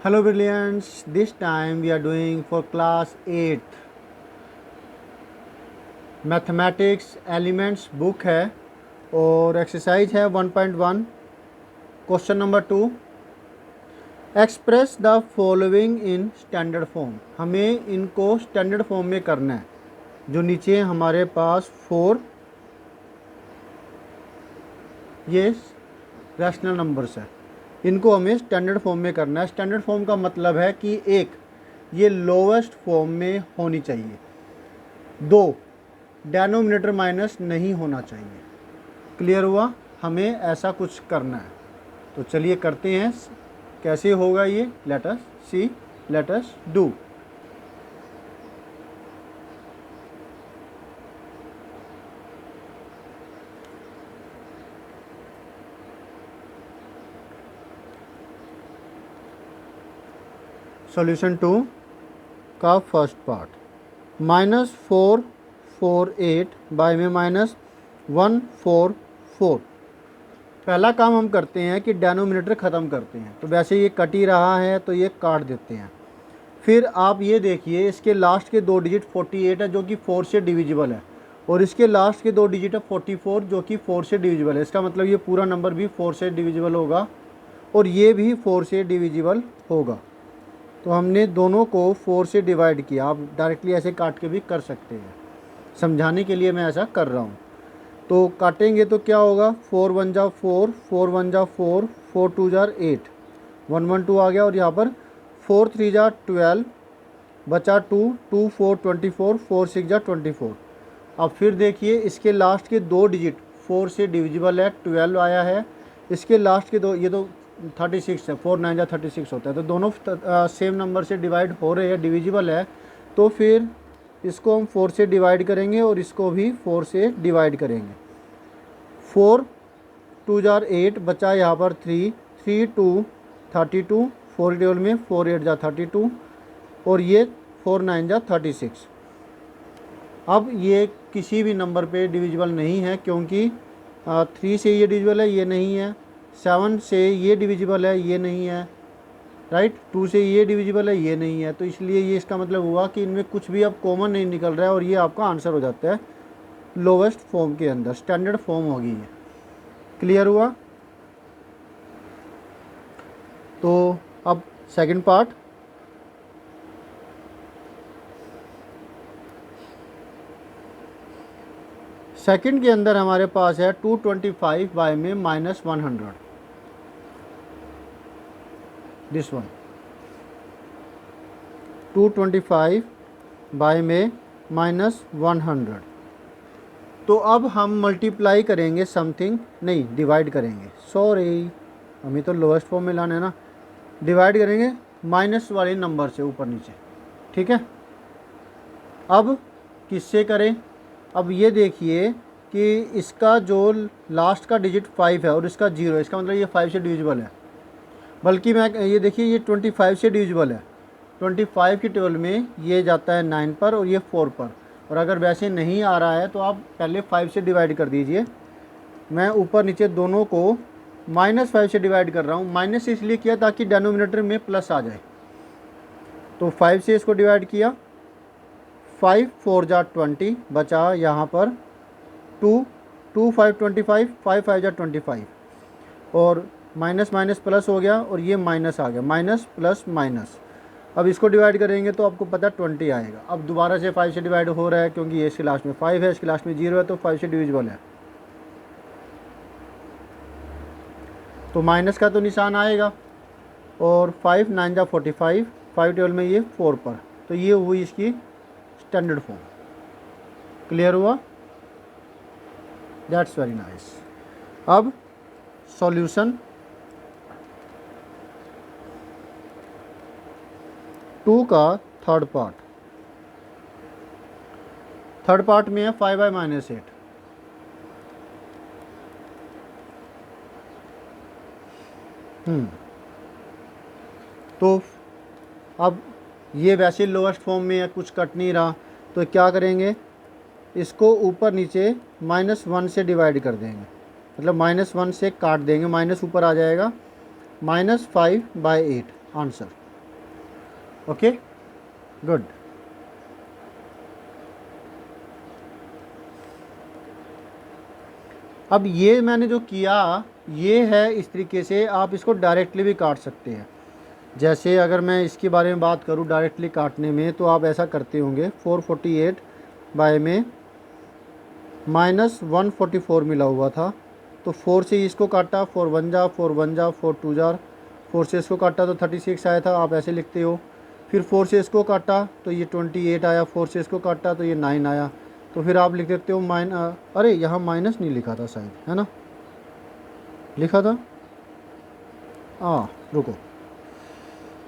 Hello brilliants, this time we are doing for class 8 mathematics elements book है और exercise है 1.1 question number 2 express the following in standard form. हमें इनको standard form में करना है। जो नीचे हमारे पास 4 ये रैशनल नंबर्स है, इनको हमें स्टैंडर्ड फॉर्म में करना है। स्टैंडर्ड फॉर्म का मतलब है कि एक ये लोवेस्ट फॉर्म में होनी चाहिए, 2 डेनोमिनेटर माइनस नहीं होना चाहिए। क्लियर हुआ? हमें ऐसा कुछ करना है, तो चलिए करते हैं। कैसे होगा ये? Let us see, let us do. Solution 2 का फर्स्ट पार्ट, -448 बाय में -144। पहला काम हम करते हैं कि डेनोमिनेटर ख़त्म करते हैं। तो वैसे ये कट ही रहा है तो ये काट देते हैं। फिर आप ये देखिए, इसके लास्ट के 2 डिजिट 48 है जो कि 4 से डिविजिबल है, और इसके लास्ट के 2 डिजिट है 44 जो कि 4 से डिविजिबल है। इसका मतलब ये पूरा नंबर भी 4 से डिविजिबल होगा और ये भी 4 से डिविजिबल होगा। तो हमने दोनों को 4 से डिवाइड किया। आप डायरेक्टली ऐसे काट के भी कर सकते हैं, समझाने के लिए मैं ऐसा कर रहा हूँ। तो काटेंगे तो क्या होगा, 4 1 जा 4, 4 1 जा 4, 4 2 जा 8, 1 1 2 आ गया। और यहाँ पर 4 3 जा 12 बचा 2, 2 4 24, 4 6 जा 24। अब फिर देखिए, इसके लास्ट के 2 डिजिट 4 से डिविजिबल है, 12 आया है। इसके लास्ट के 2, ये तो 36 है, 4 9 जा 36 होता है। तो दोनों सेम नंबर से डिवाइड हो रहे हैं, डिविजिबल है। तो फिर इसको हम 4 से डिवाइड करेंगे और इसको भी 4 से डिवाइड करेंगे। 4 2 जार 8 बचा यहाँ पर 3, 3 2 32, 4 टेबल में 4 8 जा 32 और ये 4 9 जा 36। अब ये किसी भी नंबर पे डिविजिबल नहीं है, क्योंकि 3 से ये डिविजिबल है, ये नहीं है। 7 से ये डिविजिबल है, ये नहीं है। राइट, 2 से ये डिविजिबल है, ये नहीं है। तो इसलिए ये इसका मतलब हुआ कि इनमें कुछ भी अब कॉमन नहीं निकल रहा है और ये आपका आंसर हो जाता है लोवेस्ट फॉर्म के अंदर। स्टैंडर्ड फॉर्म होगी ये। क्लियर हुआ? तो अब सेकंड पार्ट, सेकंड के अंदर हमारे पास है 225 बाय में -100। दिस वन 225 बाय में -100। तो अब हम मल्टीप्लाई करेंगे समथिंग, नहीं डिवाइड करेंगे, सॉरी हमें तो लोवेस्ट फॉर्म में लाना है ना। डिवाइड करेंगे माइनस वाले नंबर से ऊपर नीचे, ठीक है। अब किससे करें? अब ये देखिए कि इसका जो लास्ट का डिजिट 5 है और इसका 0 है, इसका मतलब ये 5 से डिविजिबल है। बल्कि मैं ये देखिए, ये 25 से डिविजिबल है। 25 की टेबल में ये जाता है 9 पर और ये 4 पर। और अगर वैसे नहीं आ रहा है तो आप पहले 5 से डिवाइड कर दीजिए। मैं ऊपर नीचे दोनों को -5 से डिवाइड कर रहा हूँ। माइनस इसलिए किया ताकि डेनोमिनेटर में प्लस आ जाए। तो 5 से इसको डिवाइड किया, 5 4 जा 20 बचा यहाँ पर 2, 2 5 25, 5 5 जा 25 और माइनस माइनस प्लस हो गया और ये माइनस आ गया, माइनस प्लस माइनस। अब इसको डिवाइड करेंगे तो आपको पता 20 आएगा। अब दोबारा से 5 से डिवाइड हो रहा है क्योंकि ये इसके लास्ट में 5 है, इसके लास्ट में 0 है, तो 5 से डिविजिबल है। तो माइनस का तो निशान आएगा और 5 9 जा 45, 5 टेबल में ये 4 पर। तो ये हुई इसकी स्टैंडर्ड फॉर्म। क्लियर हुआ? That's very nice. अब सॉल्यूशन 2 का थर्ड पार्ट। थर्ड पार्ट में है 5 बाय -8। तो अब ये वैसे लोवेस्ट फॉर्म में है, कुछ कट नहीं रहा, तो क्या करेंगे, इसको ऊपर नीचे -1 से डिवाइड कर देंगे। मतलब -1 से काट देंगे, माइनस ऊपर आ जाएगा, -5 बाय 8 आंसर। Okay good. अब ये मैंने जो किया ये है, इस तरीके से आप इसको डायरेक्टली भी काट सकते हैं। जैसे अगर मैं इसके बारे में बात करूँ डायरेक्टली काटने में, तो आप ऐसा करते होंगे 448 बाय में -144 मिला हुआ था, तो 4 से इसको काटा, 4 1 जा 4 1 जा 4 2 जार, 4 से इसको काटा तो 36 आया था, आप ऐसे लिखते हो। फिर 4 से इसको काटा तो ये 28 आया, 4 से इसको काटा तो ये 9 आया। तो फिर आप लिख सकते हो अरे यहाँ माइनस नहीं लिखा था शायद, है ना, लिखा था, हाँ रुको,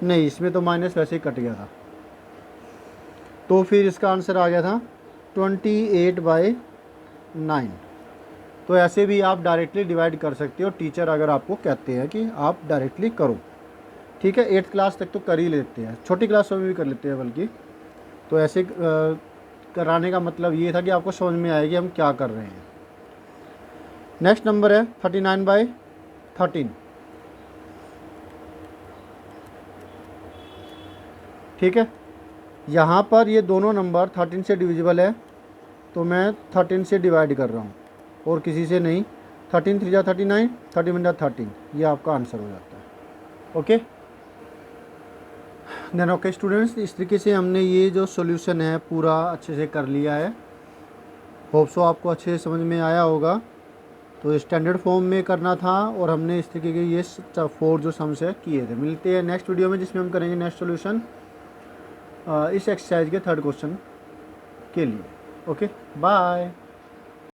नहीं इसमें तो माइनस वैसे ही कट गया था। तो फिर इसका आंसर आ गया था 28/9। तो ऐसे भी आप डायरेक्टली डिवाइड कर सकते हो, टीचर अगर आपको कहते हैं कि आप डायरेक्टली करो। ठीक है, 8th क्लास तक तो कर ही लेते हैं, छोटी क्लासों में भी कर लेते हैं बल्कि। तो ऐसे कराने का मतलब ये था कि आपको समझ में आए कि हम क्या कर रहे हैं। नेक्स्ट नंबर है 39/13। ठीक है, यहाँ पर ये दोनों नंबर 13 से डिविजिबल है, तो मैं 13 से डिवाइड कर रहा हूँ और किसी से नहीं। 13 3 जा 39, 31 जा 13, ये आपका आंसर हो जाता है। ओके देन ओके स्टूडेंट्स, इस तरीके से हमने ये जो सॉल्यूशन है पूरा अच्छे से कर लिया है। होप सो आपको अच्छे से समझ में आया होगा। तो स्टैंडर्ड फॉर्म में करना था और हमने इस तरीके के ये 4 जो सम्स है किए थे। मिलते हैं नेक्स्ट वीडियो में जिसमें हम करेंगे नेक्स्ट सॉल्यूशन इस एक्सरसाइज के 3rd क्वेश्चन के लिए। Okay bye.